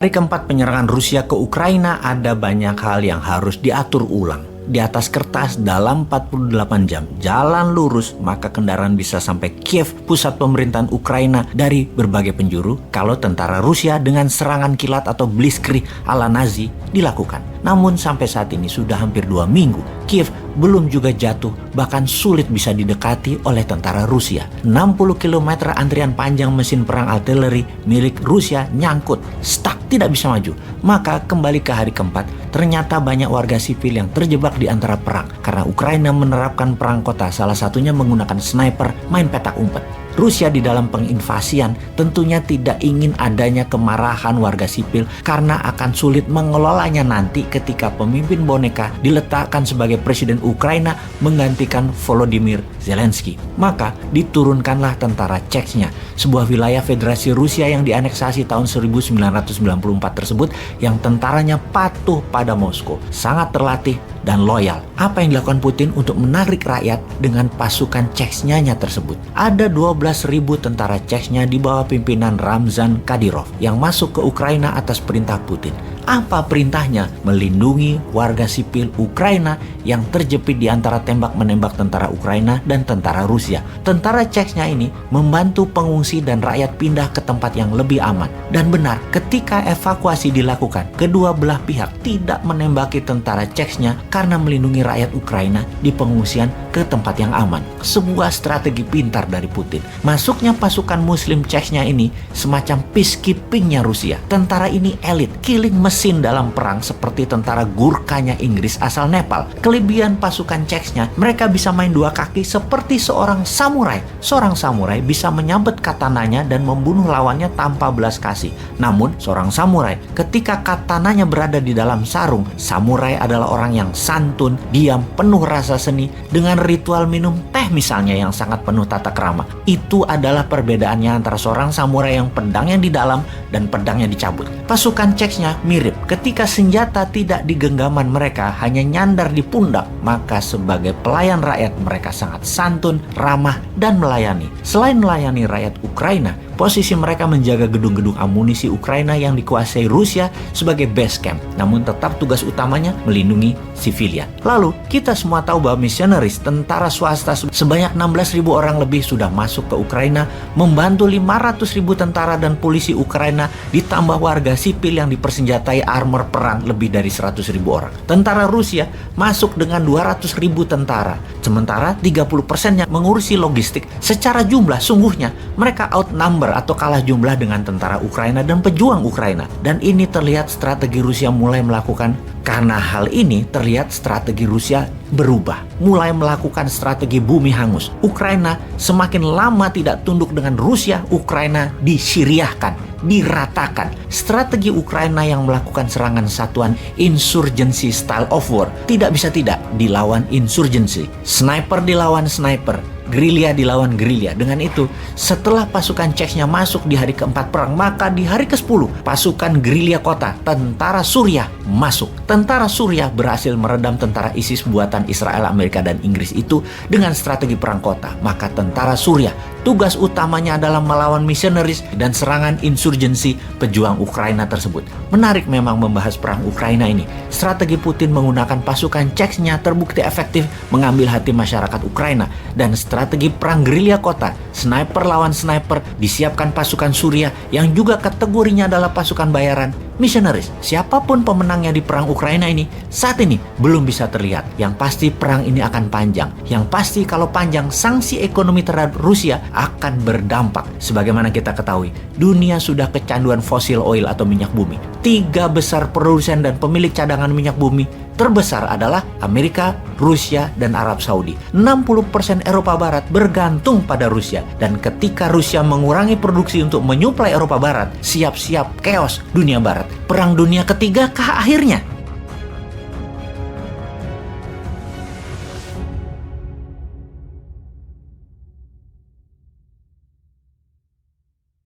Hari keempat penyerangan Rusia ke Ukraina, ada banyak hal yang harus diatur ulang. Di atas kertas dalam 48 jam jalan lurus, maka kendaraan bisa sampai Kiev, pusat pemerintahan Ukraina, dari berbagai penjuru kalau tentara Rusia dengan serangan kilat atau blitzkrieg ala Nazi dilakukan. Namun sampai saat ini sudah hampir 2 minggu, Kiev belum juga jatuh, bahkan sulit bisa didekati oleh tentara Rusia. 60 km antrian panjang mesin perang artileri milik Rusia nyangkut, stuck, tidak bisa maju. Maka kembali ke hari keempat, ternyata banyak warga sipil yang terjebak di antara perang karena Ukraina menerapkan perang kota, salah satunya menggunakan sniper, main petak umpet. Rusia di dalam penginvasian tentunya tidak ingin adanya kemarahan warga sipil karena akan sulit mengelolanya nanti ketika pemimpin boneka diletakkan sebagai presiden Ukraina menggantikan Volodymyr Zelensky. Maka diturunkanlah tentara Chechnya, sebuah wilayah Federasi Rusia yang dianeksasi tahun 1994 tersebut, yang tentaranya patuh pada Moskow, sangat terlatih dan loyal. Apa yang dilakukan Putin untuk menarik rakyat dengan pasukan Chechnya tersebut? Ada 12.000 tentara Chechnya di bawah pimpinan Ramzan Kadyrov yang masuk ke Ukraina atas perintah Putin. Apa perintahnya? Melindungi warga sipil Ukraina yang terjepit di antara tembak-menembak tentara Ukraina dan tentara Rusia. Tentara Chechnya ini membantu pengungsi dan rakyat pindah ke tempat yang lebih aman. Dan benar, ketika evakuasi dilakukan, kedua belah pihak tidak menembaki tentara Chechnya karena melindungi rakyat Ukraina di pengungsian ke tempat yang aman. Sebuah strategi pintar dari Putin. Masuknya pasukan muslim Chechnya ini semacam peacekeepingnya Rusia. Tentara ini elit, killing mesin dalam perang seperti tentara Gurkhanya Inggris asal Nepal. Kelebihan pasukan Chechnya, mereka bisa main dua kaki seperti seorang samurai. Seorang samurai bisa menyabet katananya dan membunuh lawannya tanpa belas kasih. Namun, seorang samurai ketika katananya berada di dalam sarung, samurai adalah orang yang santun, diam, penuh rasa seni, dengan ritual minum teh misalnya yang sangat penuh tata krama. Itu adalah perbedaannya antara seorang samurai yang pedangnya di dalam dan pedangnya dicabut. Pasukan Chechnya mirip. Ketika senjata tidak di genggaman mereka, hanya nyandar di pundak, maka sebagai pelayan rakyat mereka sangat santun, ramah, dan melayani. Selain melayani rakyat Ukraina, posisi mereka menjaga gedung-gedung amunisi Ukraina yang dikuasai Rusia sebagai base camp. Namun tetap tugas utamanya melindungi sivilian. Lalu, kita semua tahu bahwa misionaris tentara swasta sebanyak 16.000 orang lebih sudah masuk ke Ukraina, membantu 500.000 tentara dan polisi Ukraina, ditambah warga sipil yang dipersenjatai armor perang lebih dari 100.000 orang. Tentara Rusia masuk dengan 200.000 tentara. Sementara 30%-nya mengurusi logistik. Secara jumlah, sungguhnya mereka outnumber atau kalah jumlah dengan tentara Ukraina dan pejuang Ukraina. Dan ini terlihat strategi Rusia mulai melakukan. Karena hal ini terlihat strategi Rusia berubah, mulai melakukan strategi bumi hangus. Ukraina semakin lama tidak tunduk dengan Rusia, Ukraina disyriahkan, diratakan. Strategi Ukraina yang melakukan serangan satuan insurgency style of war tidak bisa tidak dilawan insurgency. Sniper dilawan sniper, gerilya dilawan gerilya. Dengan itu, setelah pasukan Chechnya masuk di hari keempat perang, maka di hari ke-10 pasukan gerilya kota, tentara Suriah, masuk. Tentara Suriah berhasil meredam tentara ISIS buatan Israel, Amerika, dan Inggris itu dengan strategi perang kota. Maka tentara Suriah tugas utamanya adalah melawan misionaris dan serangan insurgensi pejuang Ukraina tersebut. Menarik memang membahas perang Ukraina ini. Strategi Putin menggunakan pasukan Chechnya terbukti efektif mengambil hati masyarakat Ukraina. Dan strategi perang gerilya kota, sniper lawan sniper, disiapkan pasukan Suriah yang juga kategorinya adalah pasukan bayaran misionaris. Siapapun pemenangnya di perang Ukraina ini saat ini belum bisa terlihat. Yang pasti perang ini akan panjang. Yang pasti kalau panjang, sanksi ekonomi terhadap Rusia akan berdampak. Sebagaimana kita ketahui, dunia sudah kecanduan fosil oil atau minyak bumi. 3 besar produsen dan pemilik cadangan minyak bumi terbesar adalah Amerika, Rusia, dan Arab Saudi. 60% Eropa Barat bergantung pada Rusia. Dan ketika Rusia mengurangi produksi untuk menyuplai Eropa Barat, siap-siap chaos dunia Barat. Perang dunia ketiga kah akhirnya?